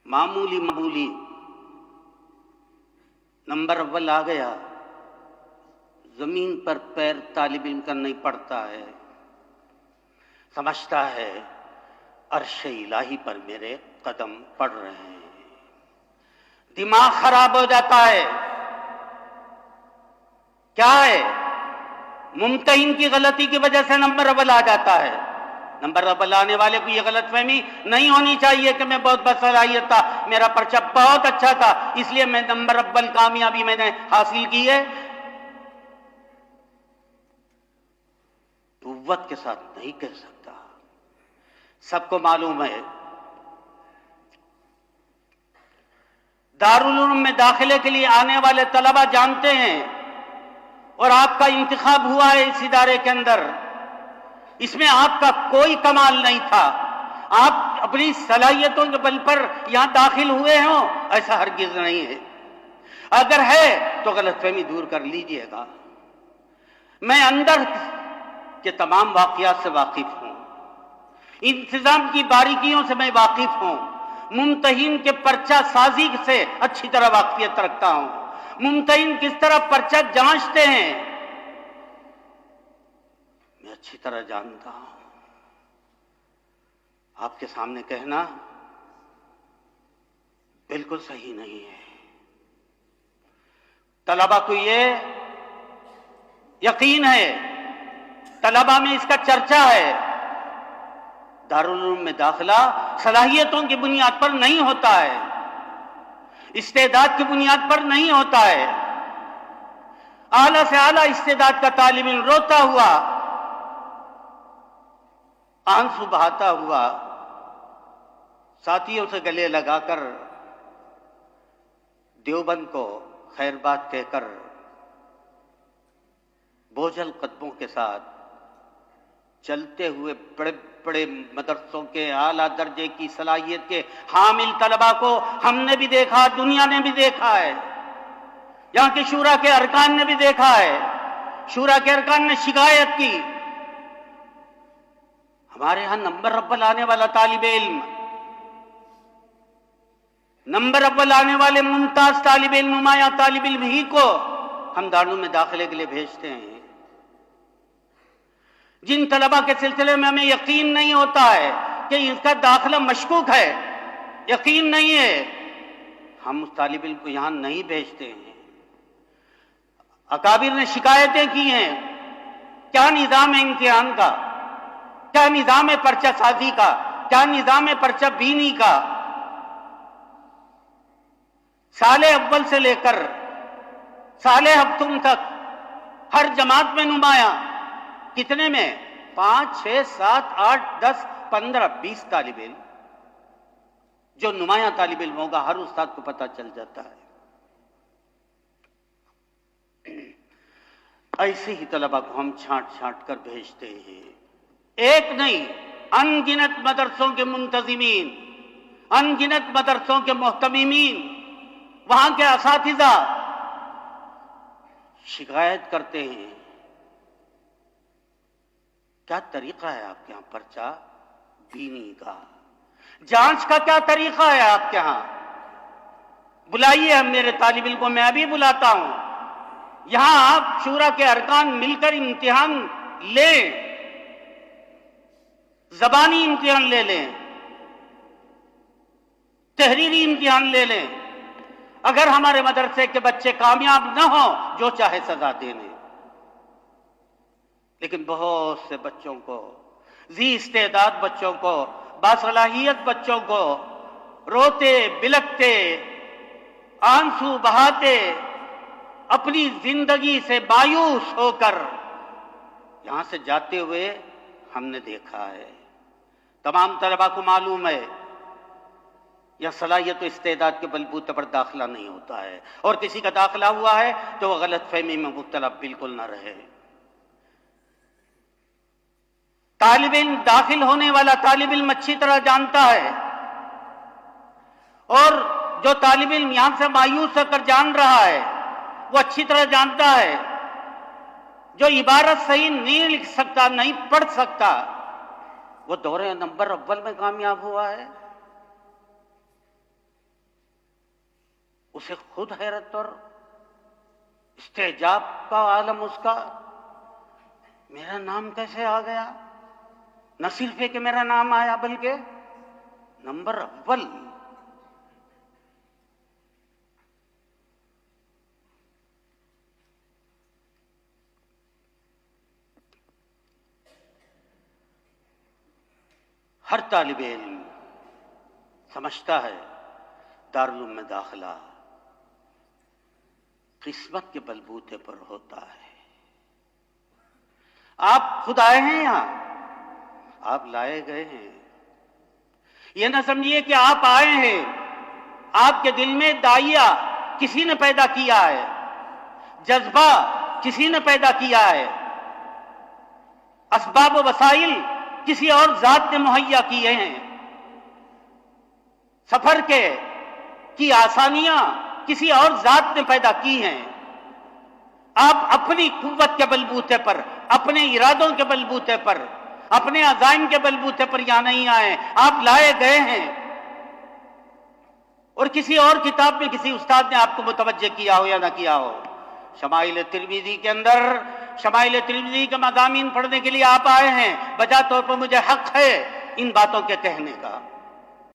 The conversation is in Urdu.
معمولی معمولی نمبر اول آ گیا، زمین پر پیر طالب علم کا نہیں پڑتا ہے، سمجھتا ہے عرش الہی پر میرے قدم پڑ رہے ہیں، دماغ خراب ہو جاتا ہے۔ کیا ہے؟ ممتحن کی غلطی کی وجہ سے نمبر اول آ جاتا ہے۔ نمبر اول آنے والے کو یہ غلط فہمی نہیں ہونی چاہیے کہ میں بہت باصلاحیت تھا، میرا پرچہ بہت اچھا تھا، اس لیے میں نمبر اول کامیابی میں نے حاصل کی ہے۔ قوت کے ساتھ نہیں کہہ سکتا۔ سب کو معلوم ہے دارالعلوم میں داخلے کے لیے آنے والے طلبہ جانتے ہیں، اور آپ کا انتخاب ہوا ہے اس ادارے کے اندر، اس میں آپ کا کوئی کمال نہیں تھا، آپ اپنی صلاحیتوں کے بل پر یہاں داخل ہوئے ہوں، ایسا ہرگز نہیں ہے۔ اگر ہے تو غلط فہمی دور کر لیجئے گا۔ میں اندر کے تمام واقعات سے واقف ہوں، انتظام کی باریکیوں سے میں واقف ہوں، ممتحن کے پرچہ سازی سے اچھی طرح واقفیت رکھتا ہوں، ممتحن کس طرح پرچہ جانچتے ہیں میں اچھی طرح جانتا ہوں۔ آپ کے سامنے کہنا بالکل صحیح نہیں ہے۔ طلبہ کو یہ یقین ہے، طلبہ میں اس کا چرچا ہے، دارالعلوم میں داخلہ صلاحیتوں کی بنیاد پر نہیں ہوتا ہے، استعداد کی بنیاد پر نہیں ہوتا ہے۔ اعلیٰ سے اعلیٰ استعداد کا طالب علم روتا ہوا، آنسو بہاتا ہوا، ساتھیوں سے گلے لگا کر دیوبند کو خیر بات کہہ کر بوجھل قدموں کے ساتھ چلتے ہوئے بڑے بڑے مدرسوں کے اعلیٰ درجے کی صلاحیت کے حامل طلبہ کو ہم نے بھی دیکھا، دنیا نے بھی دیکھا ہے، یہاں کے شورا کے ارکان نے بھی دیکھا ہے۔ شورا کے ارکان نے شکایت کی، ہمارے ہاں نمبر اول آنے والا طالب علم، نمبر اول آنے والے ممتاز طالب علم، نمایاں طالب علم ہی کو ہم دارالعلوم میں داخلے کے لیے بھیجتے ہیں۔ جن طلبہ کے سلسلے میں ہمیں یقین نہیں ہوتا ہے کہ اس کا داخلہ مشکوک ہے، یقین نہیں ہے، ہم اس طالب علم کو یہاں نہیں بھیجتے ہیں۔ اکابر نے شکایتیں کی ہیں، کیا نظام ہے امتحان کا، کیا نظام ہے پرچہ سازی کا، کیا نظام ہے پرچہ بینی کا۔ سال اول سے لے کر سال ہفتم تک ہر جماعت میں نمایاں کتنے میں 5 6 7 8 10 15 20 طالب علم، جو نمایاں طالب علم ہوگا ہر استاد کو پتہ چل جاتا ہے۔ ایسے ہی طلبہ کو ہم چھانٹ چھانٹ کر بھیجتے ہیں، ایک نہیں ان گنت مدرسوں کے منتظمین، ان گنت مدرسوں کے محتممین، وہاں کے اساتذہ شکایت کرتے ہیں، کیا طریقہ ہے آپ کے ہاں پرچہ بینی کا، جانچ کا کیا طریقہ ہے آپ کے ہاں، بلائیے ہم میرے طالب علم کو، میں ابھی بلاتا ہوں، یہاں آپ شورا کے ارکان مل کر امتحان لیں، زبانی امتحان لے لیں، تحریری امتحان لے لیں، اگر ہمارے مدرسے کے بچے کامیاب نہ ہوں جو چاہے سزا دے لیں، لیکن بہت سے بچوں کو، ذی استعداد بچوں کو، باصلاحیت بچوں کو روتے بلکتے آنسو بہاتے اپنی زندگی سے مایوس ہو کر یہاں سے جاتے ہوئے ہم نے دیکھا ہے۔ تمام طلبہ کو معلوم ہے یا صلاحیت و استعداد کے بلبوتے پر داخلہ نہیں ہوتا ہے، اور کسی کا داخلہ ہوا ہے تو وہ غلط فہمی میں مبتلا بالکل نہ رہے۔ طالب علم، داخل ہونے والا طالب علم اچھی طرح جانتا ہے، اور جو طالب علم یہاں سے مایوس ہو کر جان رہا ہے وہ اچھی طرح جانتا ہے، جو عبارت صحیح نہیں لکھ سکتا، نہیں پڑھ سکتا، وہ دورے نمبر اول میں کامیاب ہوا ہے۔ اسے خود حیرت اور استعجاب کا عالم اس کا، میرا نام کیسے آ گیا؟ نہ صرف ہے کہ میرا نام آیا بلکہ نمبر اول۔ ہر طالب علم سمجھتا ہے دارالعلوم میں داخلہ قسمت کے بلبوتے پر ہوتا ہے۔ آپ خود آئے ہیں یہاں، آپ لائے گئے ہیں۔ یہ نہ سمجھیے کہ آپ آئے ہیں، آپ کے دل میں داعیہ کسی نے پیدا کیا ہے، جذبہ کسی نے پیدا کیا ہے، اسباب و وسائل کسی اور ذات نے مہیا کیے ہیں، سفر کی آسانیاں کسی اور ذات نے پیدا کی ہیں۔ آپ اپنی قوت کے بلبوتے پر، اپنے ارادوں کے بلبوتے پر، اپنے عزائم کے بلبوتے پر یہاں نہیں آئے، آپ لائے گئے ہیں۔ اور کسی اور کتاب میں کسی استاد نے آپ کو متوجہ کیا ہو یا نہ کیا ہو، شمائل ترمذی کے اندر شمائل ترمذی کے مضامین پڑھنے کے لیے آپ آئے ہیں، بجا طور پر مجھے حق ہے ان باتوں کے کہنے کا۔